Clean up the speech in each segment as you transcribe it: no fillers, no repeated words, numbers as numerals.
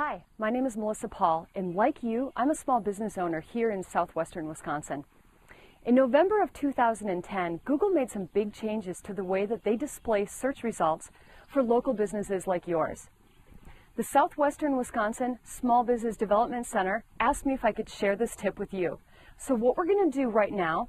Hi, my name is Melissa Paul, and like you, I'm a small business owner here in southwestern Wisconsin. In November of 2010, Google made some big changes to the way that they display search results for local businesses like yours. The Southwestern Wisconsin Small Business Development Center asked me if I could share this tip with you. So what we're going to do right now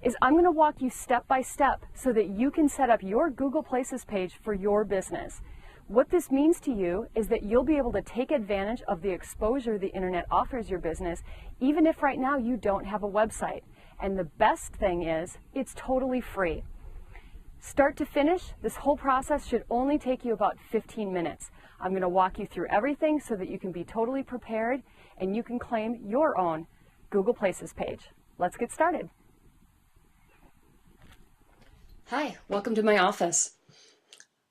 is I'm going to walk you step by step so that you can set up your Google Places page for your business. What this means to you is that you'll be able to take advantage of the exposure the internet offers your business, even if right now you don't have a website. And the best thing is, it's totally free. Start to finish, this whole process should only take you about 15 minutes. I'm going to walk you through everything so that you can be totally prepared and you can claim your own Google Places page. Let's get started. Hi, welcome to my office.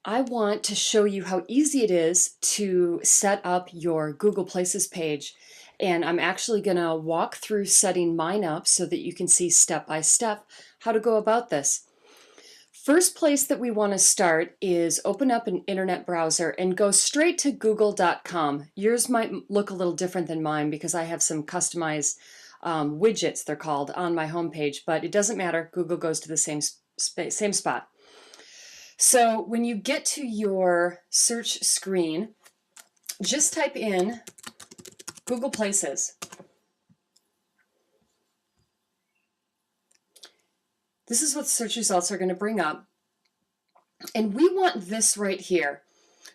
I want to show you how easy it is to set up your Google Places page. And I'm actually going to walk through setting mine up so that you can see step by step how to go about this. First place that we want to start is open up an internet browser and go straight to google.com. Yours might look a little different than mine because I have some customized widgets, they're called, on my homepage, but it doesn't matter. Google goes to the same spot. So when you get to your search screen, just type in Google Places. This is what search results are going to bring up. And we want this right here,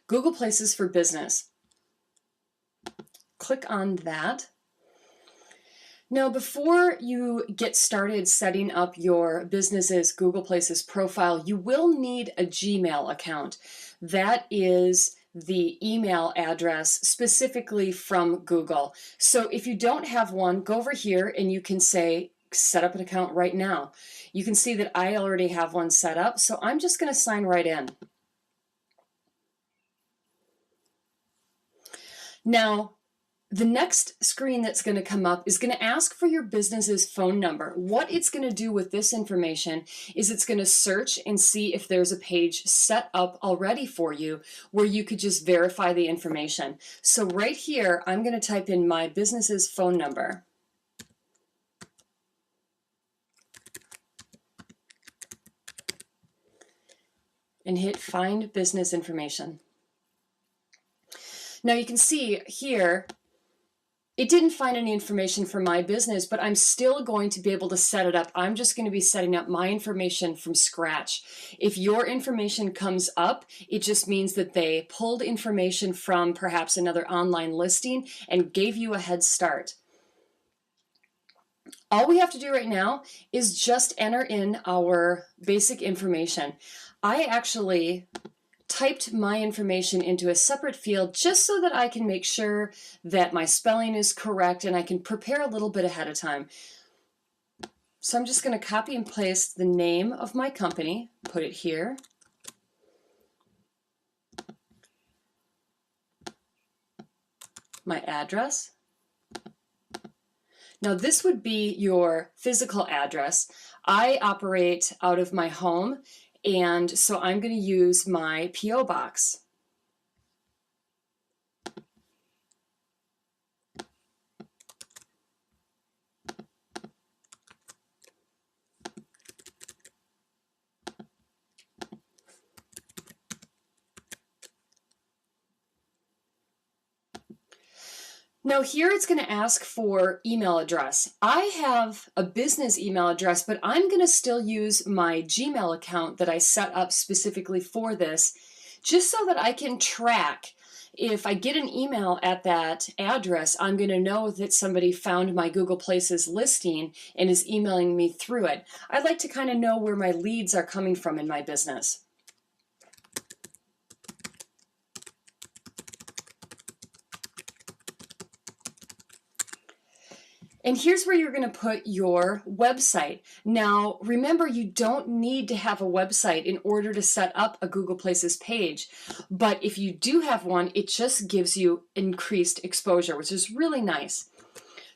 Google Places for Business. Click on that. Now, before you get started setting up your business's Google Places profile, you will need a Gmail account. That is the email address specifically from Google. So if you don't have one, go over here and you can say, set up an account right now. You can see that I already have one set up, so I'm just going to sign right in. Now, the next screen that's going to come up is going to ask for your business's phone number. What it's going to do with this information is it's going to search and see if there's a page set up already for you where you could just verify the information. So right here, I'm going to type in my business's phone number. And hit Find Business Information. Now you can see here, it didn't find any information for my business, but I'm still going to be able to set it up. I'm just going to be setting up my information from scratch. If your information comes up, it just means that they pulled information from perhaps another online listing and gave you a head start. All we have to do right now is just enter in our basic information. I actually typed my information into a separate field just so that I can make sure that my spelling is correct and I can prepare a little bit ahead of time. So I'm just going to copy and paste the name of my company, put it here. My address. Now this would be your physical address. I operate out of my home, and so I'm going to use my P.O. box. Now here it's going to ask for email address. I have a business email address, but I'm going to still use my Gmail account that I set up specifically for this, just so that I can track. If I get an email at that address, I'm going to know that somebody found my Google Places listing and is emailing me through it. I'd like to kind of know where my leads are coming from in my business. And here's where you're going to put your website. Now, remember, you don't need to have a website in order to set up a Google Places page. But if you do have one, it just gives you increased exposure, which is really nice.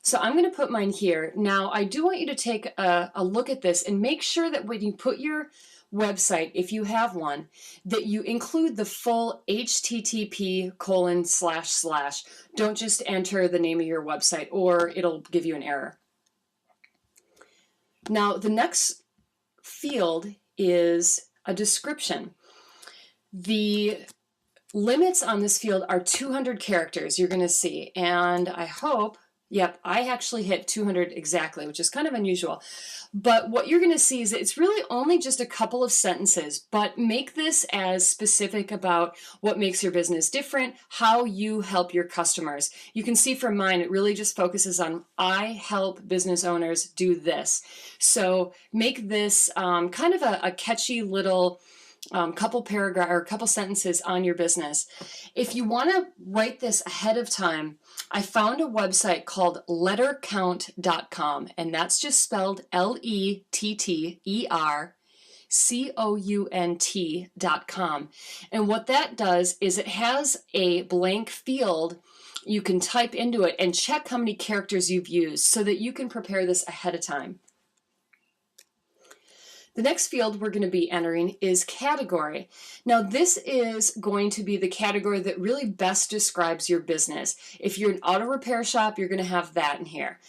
So I'm going to put mine here. Now, I do want you to take a look at this and make sure that when you put your website, if you have one, that you include the full http://. Don't just enter the name of your website or it'll give you an error. Now, the next field is a description. The limits on this field are 200 characters, you're going to see, and I hope, yep, I actually hit 200 exactly, which is kind of unusual. But what you're going to see is that it's really only just a couple of sentences, but make this as specific about what makes your business different, how you help your customers. You can see from mine, it really just focuses on, I help business owners do this. So make this kind of a catchy little couple paragraph or couple sentences on your business. If you want to write this ahead of time, I found a website called lettercount.com, and that's just spelled lettercount.com. And what that does is it has a blank field you can type into it and check how many characters you've used so that you can prepare this ahead of time. The next field we're going to be entering is category. Now, this is going to be the category that really best describes your business. If you're an auto repair shop, you're going to have that in here.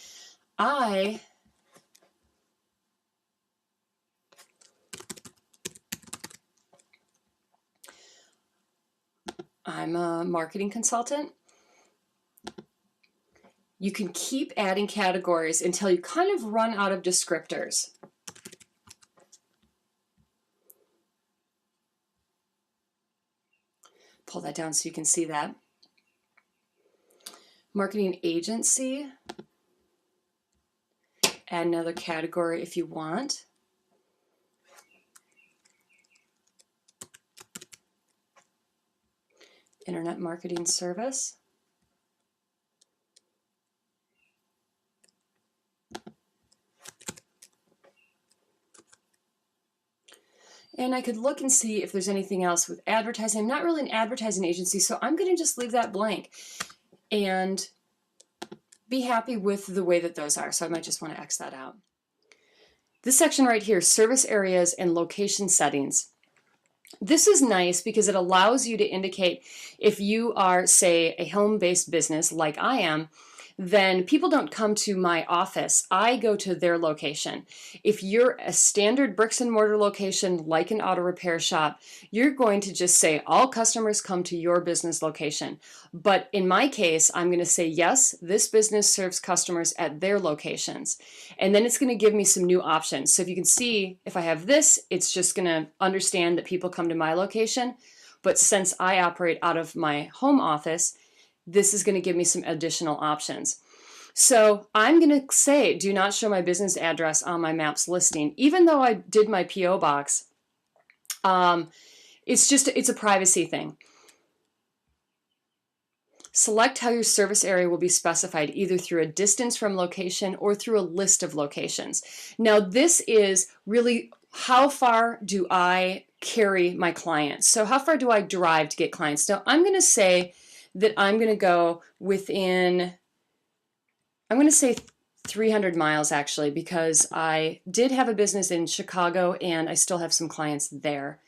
I'm a marketing consultant. You can keep adding categories until you kind of run out of descriptors. Pull that down so you can see that. Marketing agency. Add another category if you want. Internet marketing service. And I could look and see if there's anything else with advertising. I'm not really an advertising agency, so I'm going to just leave that blank and be happy with the way that those are. So I might just want to X that out. This section right here, service areas and location settings. This is nice because it allows you to indicate if you are, say, a home-based business like I am, then people don't come to my office. I go to their location. If you're a standard bricks and mortar location like an auto repair shop, you're going to just say all customers come to your business location. But in my case, I'm going to say, yes, this business serves customers at their locations. And then it's going to give me some new options. So if you can see, if I have this, it's just going to understand that people come to my location. But since I operate out of my home office, this is going to give me some additional options. So I'm going to say, do not show my business address on my maps listing. Even though I did my P.O. box, it's a privacy thing. Select how your service area will be specified, either through a distance from location or through a list of locations. Now, this is really how far do I carry my clients? So how far do I drive to get clients? Now, I'm going to say that I'm going to go within, I'm going to say 300 miles actually, because I did have a business in Chicago and I still have some clients there.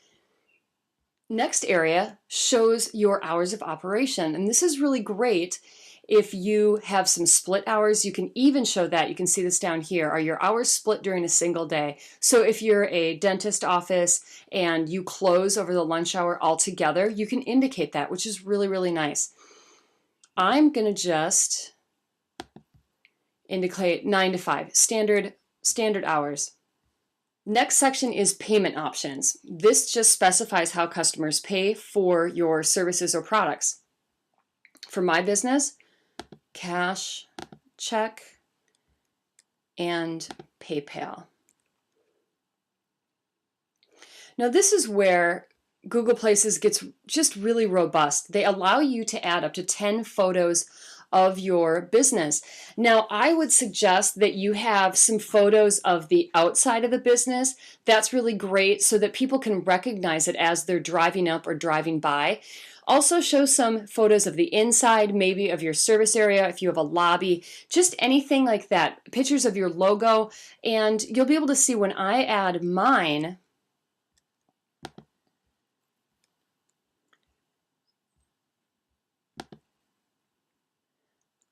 Next area shows your hours of operation. And this is really great if you have some split hours. You can even show that. You can see this down here. Are your hours split during a single day? So if you're a dentist office and you close over the lunch hour altogether, you can indicate that, which is really, really nice. I'm going to just indicate 9 to 5, standard hours. Next section is payment options. This just specifies how customers pay for your services or products. For my business, cash, check, and PayPal. Now this is where Google Places gets just really robust. They allow you to add up to 10 photos of your business. Now, I would suggest that you have some photos of the outside of the business. That's really great so that people can recognize it as they're driving up or driving by. Also show some photos of the inside, maybe of your service area, if you have a lobby, just anything like that. Pictures of your logo, and you'll be able to see when I add mine,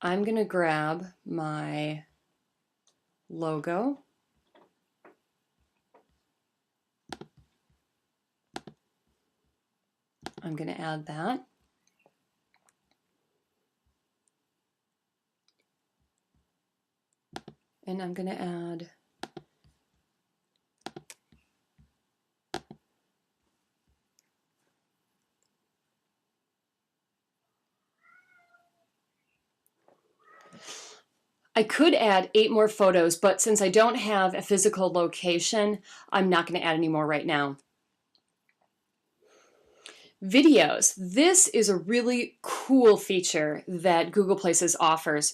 I'm going to grab my logo. I'm going to add that. And I'm going to add I could add 8 more photos, but since I don't have a physical location, I'm not going to add any more right now. Videos. This is a really cool feature that Google Places offers.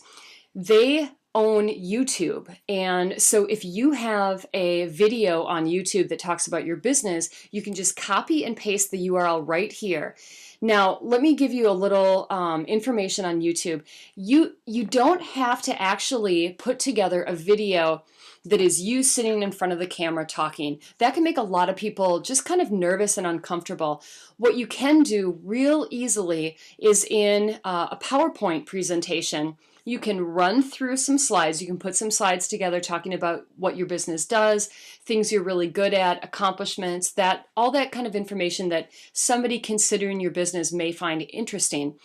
They own YouTube, and so if you have a video on YouTube that talks about your business, you can just copy and paste the URL right here. Now, let me give you a little information on YouTube. You don't have to actually put together a video that is you sitting in front of the camera talking. That can make a lot of people just kind of nervous and uncomfortable. What you can do real easily is in a PowerPoint presentation, you can run through some slides. You can put some slides together talking about what your business does, things you're really good at, accomplishments, that all that kind of information that somebody considering your business may find interesting.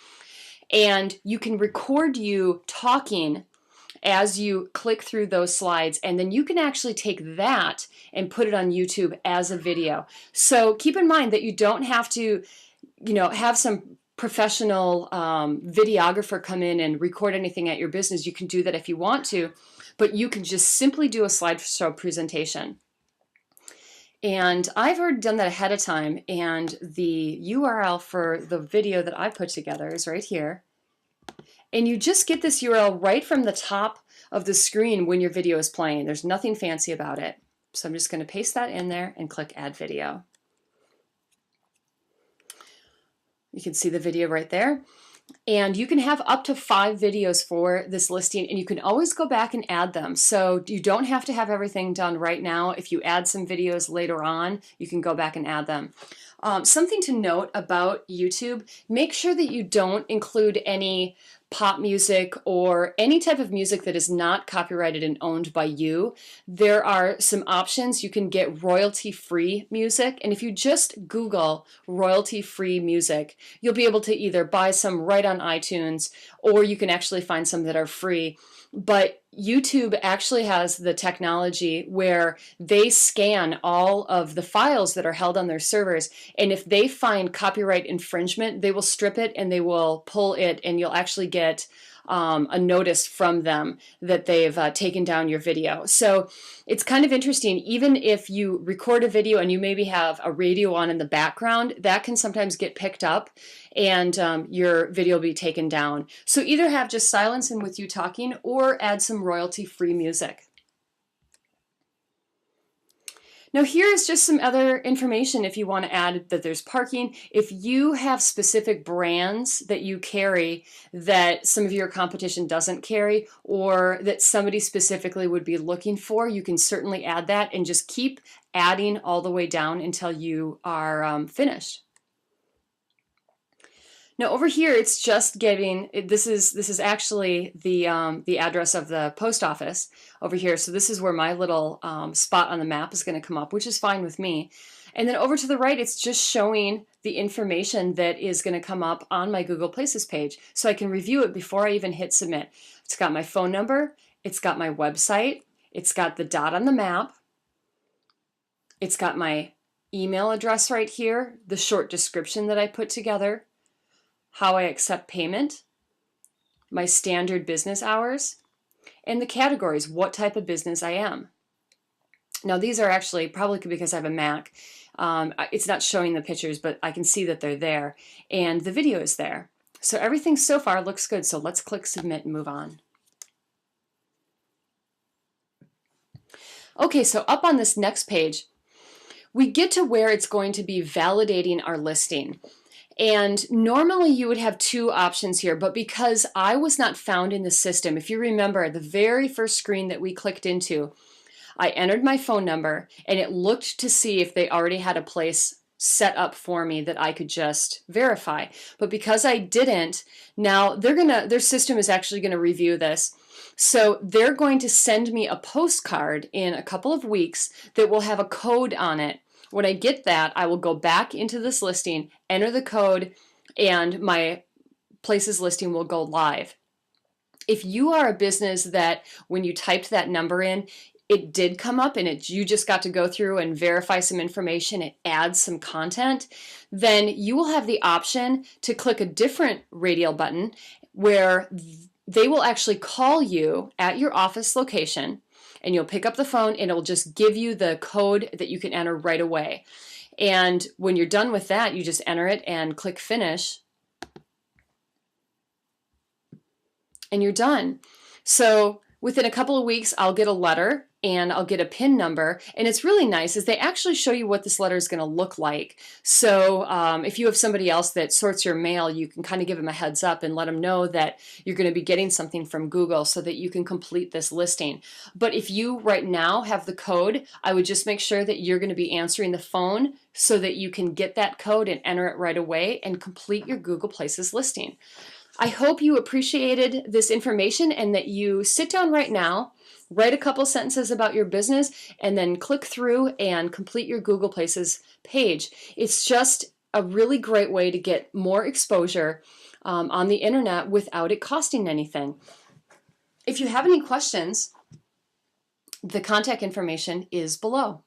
And you can record you talking as you click through those slides, and then you can actually take that and put it on YouTube as a video. So keep in mind that you don't have to, have some professional videographer come in and record anything at your business. You can do that if you want to, but you can just simply do a slideshow presentation. And I've already done that ahead of time, and the URL for the video that I put together is right here. And you just get this URL right from the top of the screen when your video is playing. There's nothing fancy about it. So I'm just going to paste that in there and click Add Video. You can see the video right there. And you can have up to 5 videos for this listing, and you can always go back and add them. So you don't have to have everything done right now. If you add some videos later on, you can go back and add them. Something to note about YouTube, make sure that you don't include any pop music or any type of music that is not copyrighted and owned by you. There are some options. You can get royalty-free music, and if you just Google royalty-free music, you'll be able to either buy some right on iTunes, or you can actually find some that are free. But YouTube actually has the technology where they scan all of the files that are held on their servers, and if they find copyright infringement, they will strip it and they will pull it, and you'll actually get a notice from them that they've taken down your video. So it's kind of interesting. Even if you record a video and you maybe have a radio on in the background, that can sometimes get picked up, and your video will be taken down. So either have just silence and with you talking, or add some royalty-free music. Now here's just some other information if you want to add that there's parking. If you have specific brands that you carry that some of your competition doesn't carry, or that somebody specifically would be looking for, you can certainly add that and just keep adding all the way down until you are finished. Now over here, it's just getting, this is actually the address of the post office over here. So this is where my little spot on the map is going to come up, which is fine with me. And then over to the right, it's just showing the information that is going to come up on my Google Places page. So I can review it before I even hit submit. It's got my phone number, it's got my website, it's got the dot on the map, it's got my email address right here, the short description that I put together, how I accept payment, my standard business hours, and the categories, what type of business I am. Now these are actually probably because I have a Mac. It's not showing the pictures, but I can see that they're there, and the video is there. So everything so far looks good, so let's click submit and move on. Okay, so up on this next page, we get to where it's going to be validating our listing. And normally you would have two options here, but because I was not found in the system, if you remember the very first screen that we clicked into, I entered my phone number and it looked to see if they already had a place set up for me that I could just verify. But because I didn't, now their system is actually going to review this. So they're going to send me a postcard in a couple of weeks that will have a code on it. When I get that, I will go back into this listing, enter the code, and my places listing will go live. If you are a business that when you typed that number in, it did come up and you just got to go through and verify some information, it adds some content, then you will have the option to click a different radial button where they will actually call you at your office location, and you'll pick up the phone and it'll just give you the code that you can enter right away. And when you're done with that, you just enter it and click finish, and you're done. So within a couple of weeks, I'll get a letter and I'll get a PIN number. And it's really nice is they actually show you what this letter is going to look like. So if you have somebody else that sorts your mail, you can kind of give them a heads up and let them know that you're going to be getting something from Google so that you can complete this listing. But if you right now have the code, I would just make sure that you're going to be answering the phone so that you can get that code and enter it right away and complete your Google Places listing. I hope you appreciated this information and that you sit down right now, write a couple sentences about your business, and then click through and complete your Google Places page. It's just a really great way to get more exposure on the internet without it costing anything. If you have any questions, the contact information is below.